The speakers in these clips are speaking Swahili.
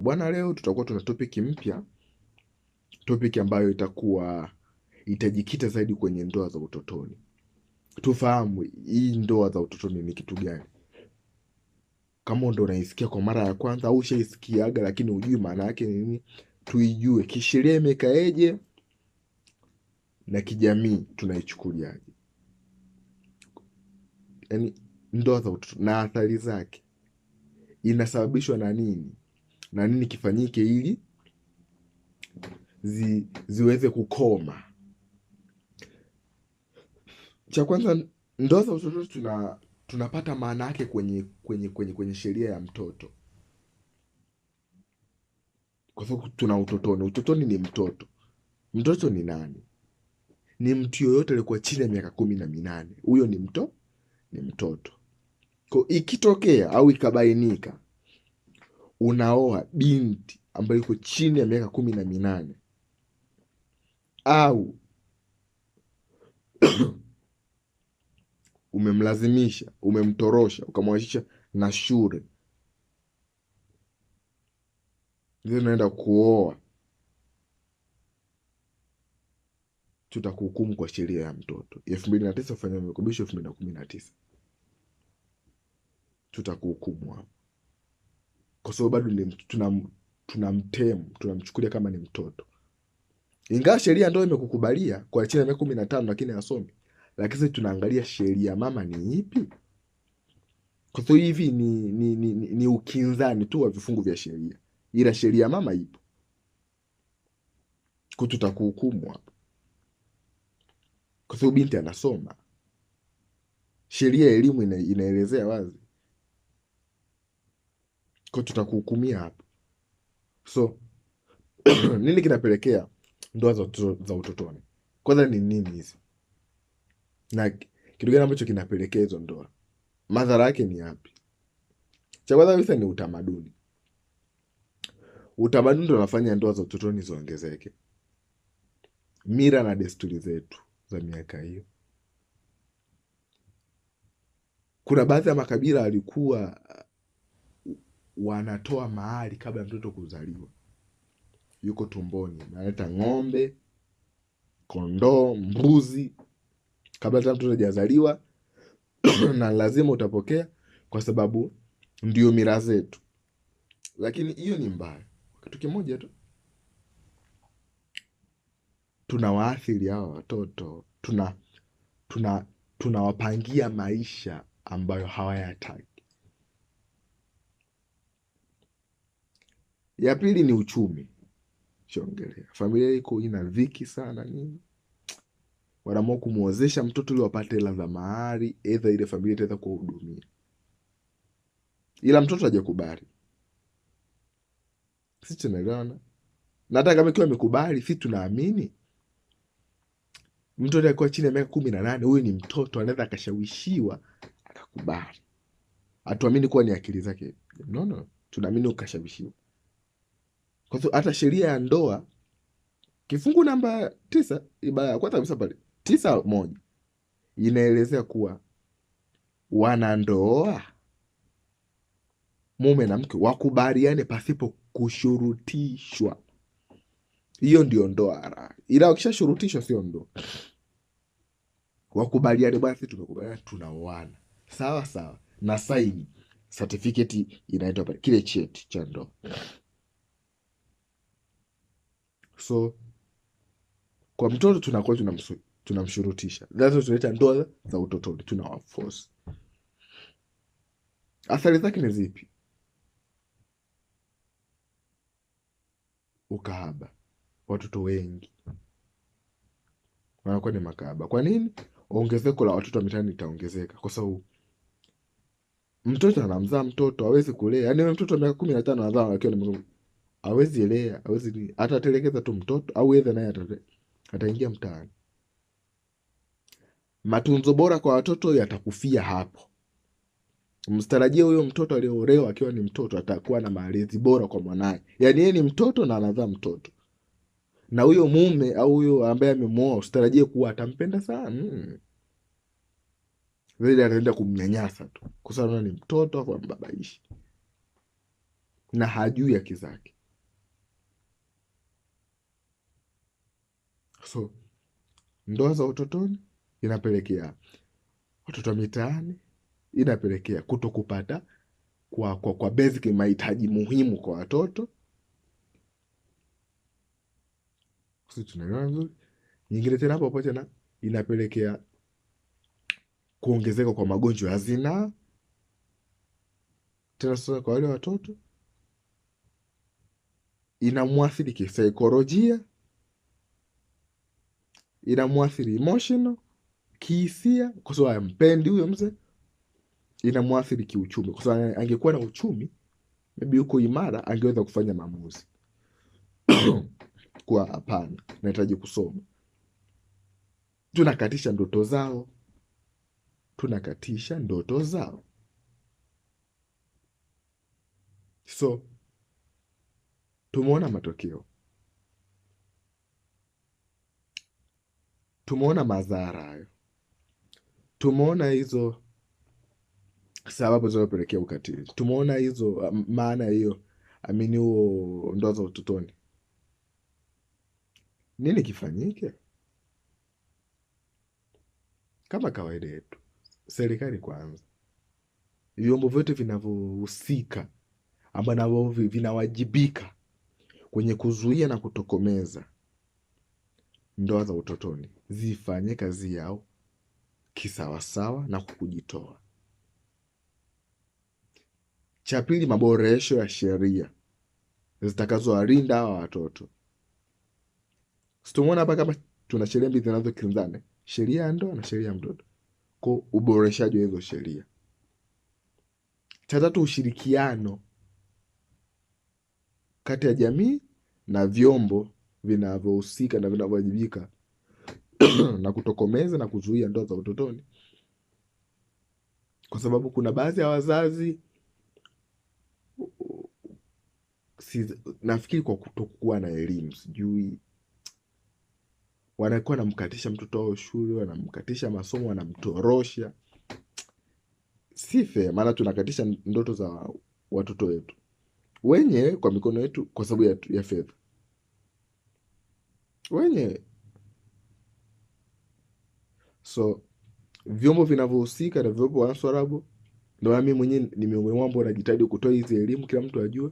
Bwana, leo tutakuwa tuna topic mpya, topic ambayo itajikita zaidi kwenye ndoa za utotoni. Tufahamu hii ndoa za utotoni ni kitu gani. Kama ndo unaisikia kwa mara ya kwanza au ushaisikiaga lakini hujui maana yake ni nini, tuijue kisheria imekaeje na kijamii tunaichukuliaje. Yaani ndoa za utotoni na athari zake, inasababishwa na nini na nini kifanyike ili ziweze kukoma. Cha kwanza, ndoa za utotoni tunapata maana yake kwenye sheria ya mtoto, kwa sababu tuna utotoni. Utotoni ni mtoto. Mtoto ni nani? Ni mtu yoyote aliyekuwa chini ya miaka 18, huyo ni mtoto. Kwa ikitokea au ikabainika unaoa binti ambayo iko chini ya miaka 18 au umemlazimisha, umemtorosha, ukamwachisha na shule, ndio unaenda kuoa, tutakuhukumu kwa sheria ya mtoto 2009 ufanya marekebisho 2019, tutakuhukumu hapo, kwa sababu bado tunamchukulia kama ni mtoto, ingawa sheria ndio imekukubalia kwa chini ya miaka 15 lakini hasomi. Lakini tunaangalia sheria mama ni ipi, kwa sababu hivi ni ukinzani tu wa vifungu vya sheria, ila sheria mama ipo, kwa tutakuhukumu hapo, kwa sababu binti anasoma. Sheria ya elimu inaelezea wazi, kwa tutakuhukumia hapo. So nini kinapelekea ndoa za utotoni? Kwanza ni nini hizi, na kitu gani ambacho kinapelekea hizo ndoa? Madhara yake ni yapi? Cha kwanza kabisa ni utamaduni. Utamaduni ndio unafanya ndoa za utotoni ziongezeke, mila na desturi zetu za miaka hiyo. Kuna baadhi ya makabila walikuwa wanatoa mahari kabla ya mtoto kuzaliwa, yuko tumboni, naleta ng'ombe, kondoo, mbuzi kabla hata mtoto hajazaliwa na lazima utapokea, kwa sababu ndio mila zetu. Lakini hiyo ni mbaya. Kitu kimoja tu, tunawaathiri hawa watoto, tunawapangia maisha ambayo hawayataki. Ya pili ni uchumi. Chongelea familia iko ina dhiki sana, nini, wanaamua kumwozesha mtoto ili wapate hela za mahari, aidha ile familia itaweza kuwahudumia, ila mtoto hajakubali. Sisi tunaelewana, na hata kama ikiwa amekubali, sisi tunaamini mtoto alikuwa chini ya miaka 18, huyu ni mtoto, anaweza akashawishiwa akakubali. Hatuamini kuwa ni akili zake, no, tunaamini ukashawishiwa. Kwa sababu hata sheria ya ndoa kifungu namba 9 ibara ya kwanza kabisa pale 9(1) inaelezea kuwa wanandoa mume na mke wakubaliane pasipo kushurutishwa. Hiyo ndio ndoa halali, ila ukishashurutishwa sio ndoa. Wakubaliane, basi tumekubaliana tunaoana, sawa sawa, na saini certificate inaitwa pale, kile cheti cha ndoa. So kwa mtoto tunakuwa tunamshurutisha, lazima tunaita ndoa za utotoni, tunawaforce. Athari zake ni zipi? Ukahaba. Watoto wengi wanakuwa ni makahaba. Kwa nini? Ongezeko la watoto wa mitaani litaongezeka, kwa sababu mtoto anamzaa mtoto, hawezi kulea. Yaani mtoto wa miaka 15 anazaa akiwa na hawezi lea, hawezi, atatelekeza tu mtoto, au yeye naye ataingia mtaani. Matunzo bora kwa watoto yatakufia hapo. Msitarajie huyo mtoto aliyoolewa akiwa ni mtoto atakuwa na malezi bora kwa mwanae. Yaani yeye ni mtoto na anazaa mtoto, na huyo mume au huyo ambaye amemuoa usitarajie kuwa atampenda sana. Zaidi ataenda kumnyanyasa tu, kwa sababu ni mtoto, afu ambabaishi. na hajui haki zake. So ndoa za utotoni inapelekea watoto wa mitaani, inapelekea kuto kupata kwa basic mahitaji muhimu kwa watoto. Sisi tunaelewana vizuri. Nyingine tena hapo hapo tena inapelekea kuongezeka kwa magonjwa ya zinaa, tena sasa kwa wale watoto inamwathiri kisaikolojia, inamwathiri emotional, kihisia, kwa sababu hampendi huyo mzee. Inamwathiri kiuchumi, kwa sababu angekuwa na uchumi maybe yuko imara, angeweza kufanya maamuzi kwa hapana, nahitaji kusoma. Tunakatisha ndoto zao, tunakatisha ndoto zao. So tumeona matokeo, tumeona madhara hayo, tumeona hizo sababu zinazopelekea ukatili, tumeona hizo maana hiyo huo ndoa za utotoni. Nini kifanyike? Kama kawaida yetu, serikali kwanza, vyombo vyote vinavyohusika ambavyo vinawajibika kwenye kuzuia na kutokomeza ndoa za utotoni zifanye kazi yao kisawasawa na kujitoa. Cha pili, maboresho ya sheria zitakazowalinda hawa watoto. Situmuona hapa kama tuna sheria mbili zinazokinzana, sheria ya ndoa na sheria ya mtoto, kwa uboreshaji wa hizo sheria. Cha tatu, ushirikiano kati ya jamii na vyombo vinavyohusika na vinavyowajibika na kutokomeza na kuzuia ndoa za utotoni, kwa sababu kuna baadhi ya wazazi nafikiri kwa kutokuwa na elimu, sijui wanakuwa wanamkatisha mtoto wao shule, wanamkatisha masomo, wanamtorosha. Si fair, maana tunakatisha ndoto za watoto wetu wenye kwa mikono yetu kwa sababu ya fedha wenye. So vyombo vinavyohusika na vyombo wanaswarabu, ndio mimi mwenyewe ni miongoni mwao ambao najitahidi kutoa hizi elimu, kila mtu ajue.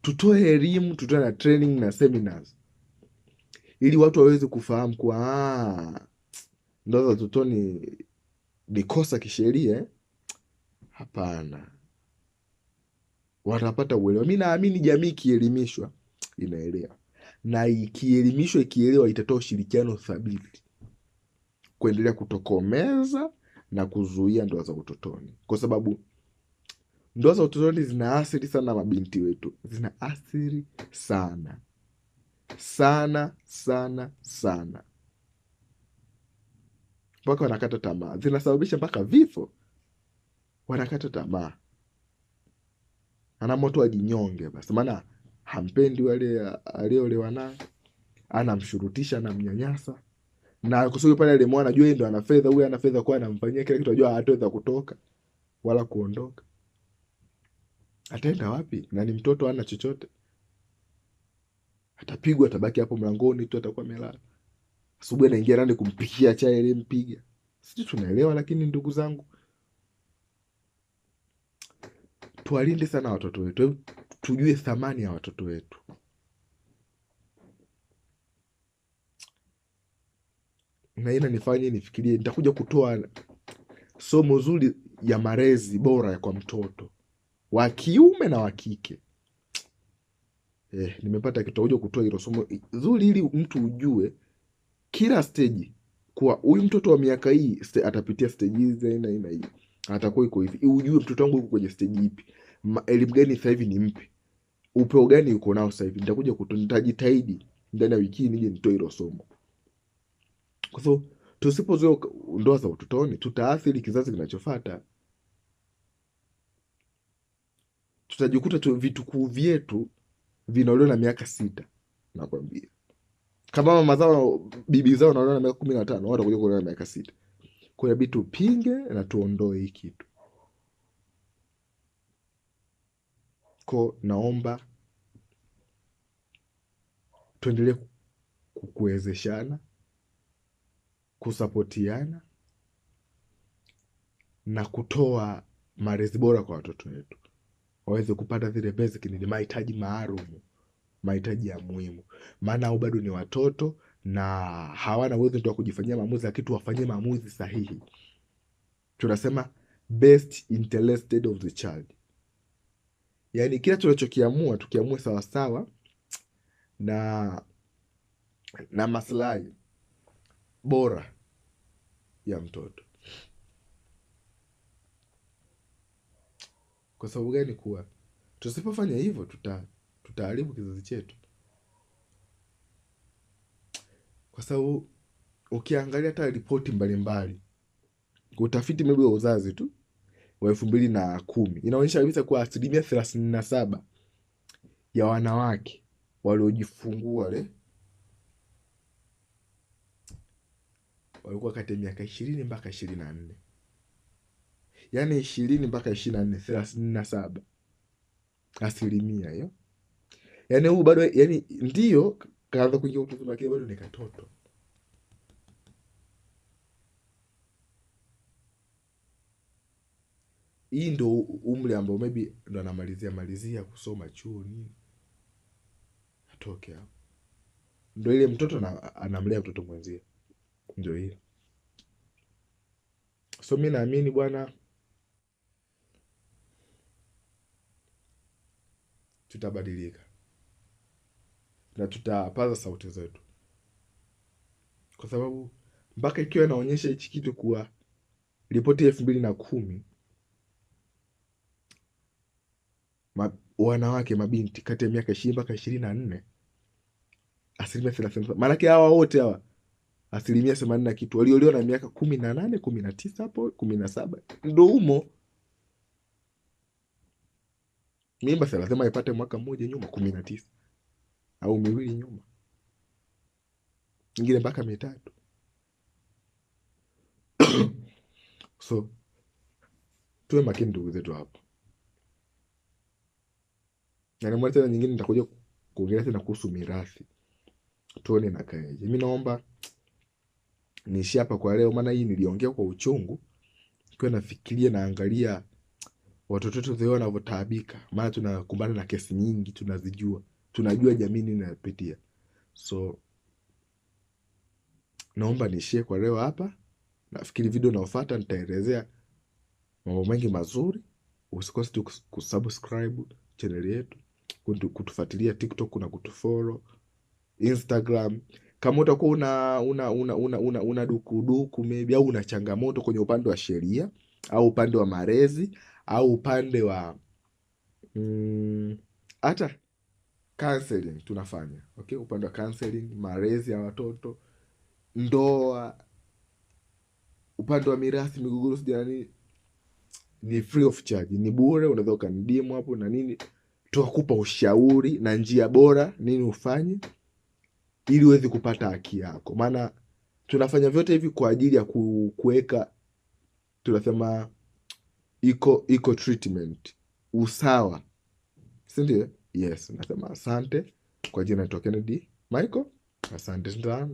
Tutoe elimu, tutoe na training na seminars ili watu waweze kufahamu kwa ndoa za utotoni ni kosa kisheria. Hapana, watapata uelewa. Mimi naamini jamii ikielimishwa inaelewa, na ikielewa itatoa ushirikiano thabiti kuendelea kutokomeza na kuzuia ndoa za utotoni, kwa sababu ndoa za utotoni zinaathiri sana mabinti wetu, zinaathiri sana sana sana sana, mpaka wanakata tamaa, zinasababisha mpaka vifo. Wanakata tamaa, ana moto ajinyonge basi, maana hampendi wale aliolewa naye, anamshurutisha, anamnyanyasa, na kusudi pale ile mwana ajue ndo ana fedha, huyu ana fedha, kwa anamfanyia kila kitu, ajua hataweza kutoka wala kuondoka. Ataenda wapi? Na ni mtoto, hana chochote. Atapigwa, atabaki hapo mlangoni tu, atakuwa amelala. Asubuhi anaingia ndani kumpikia chai ile mpiga. Sisi tunaelewa, lakini ndugu zangu, tuwalinde sana watoto wetu, tujue thamani ya watoto wetu. Na ina nifanye nifikirie, nitakuja kutoa somo zuri ya malezi bora kwa mtoto wa kiume na wa kike. Nimepata kitakuja kutoa hilo somo zuri ili mtu ujue kila stage, kwa huyu mtoto wa miaka hii atapitia stage hizi na hii, atakuwa iko hivi. Ujue mtoto wangu yuko kwenye stage ipi, elimu gani sasa hivi ni mpi, upeo gani uko nao sasa hivi. Nitajitahidi ndani ya wiki nije nitoe hilo somo, kwa sababu tusipozoea ndoa za utotoni tutaathiri kizazi kinachofuata. Tutajikuta tu vitukuu vyetu vinaolewa na miaka 6, nakwambia. Kama mama zao, bibi zao wanaolewa na miaka 15, wao watakuja kuolewa na miaka 6. Kwa hiyo tupinge na tuondoe hii kitu. Ko naomba tuendelee kuwezeshana, kusapotiana na kutoa malezi bora kwa watoto wetu, waweze kupata zile basic need, mahitaji maalum, mahitaji ya muhimu, maana au bado ni watoto na hawana uwezo wa kujifanyia maamuzi, lakini tuwafanyie maamuzi sahihi. Tunasema best interest of the child, yaani kila tunachokiamua tukiamue sawasawa na maslahi bora ya mtoto. Kwa sababu gani? Kuwa tusipofanya hivyo tutaharibu kizazi chetu, kwa sababu ukiangalia hata ripoti mbalimbali, utafiti maybe wa uzazi tu wa 2010 inaonyesha kabisa kuwa 37% ya wanawake waliojifungua walikuwa kati ya miaka 20 mpaka 24. Yaani 20 mpaka 24, 37% hiyo. Yaani huu bado, yaani ndio kaanza kuingia utu uzima, lakini bado ni katoto. Hii ndo umri ambao maybe ndo anamalizia kusoma chuo nini, atoke hapo. Ndo ile mtoto anamlea mtoto mwenzie, ndio hiyo. So mi naamini bwana, tutabadilika na tutapaza sauti zetu, kwa sababu mpaka ikiwa inaonyesha hichi kitu kuwa ripoti ya 2010 wanawake mabinti kati ya miaka 20 mpaka 24 30%. Maanake hawa wote hawa 80% na kitu waliolio na miaka 18, 19 hapo 17 ndo humo. Mimba si lazima ipate mwaka mmoja nyuma, 19 au miwili nyuma, ingine mpaka 3. So tuwe makini ndugu zetu hapo. Na mara tena nyingine nitakuja kuongelea tena kuhusu mirathi, tuone na kaeje. Mimi naomba niishi hapa kwa leo, maana hii niliongea kwa uchungu, kwa nafikiria naangalia watoto wetu zao wanavyotaabika, maana tunakumbana na kesi nyingi, tunazijua, tunajua jamii inayopitia. So naomba niishie kwa leo hapa. Nafikiri video inayofuata nitaelezea mambo mengi mazuri. Usikose tu kusubscribe channel yetu, kutufuatilia TikTok na kutufollow Instagram. Kama utakuwa una dukuduku maybe, au una changamoto kwenye upande wa sheria au upande wa malezi au upande wa hata counseling tunafanya, okay? Upande wa counseling, malezi ya watoto, ndoa, upande wa mirathi, migogoro sijani, ni free of charge, ni bure. Unaweza ukanidimu hapo na nini, tukakupa ushauri na njia bora nini ufanye ili uweze kupata haki yako. Maana tunafanya vyote hivi kwa ajili ya kuweka, tunasema equal treatment, usawa, si ndio? Yes, nasema asante. Kwa jina naitwa Kennedy Michael, asante sana.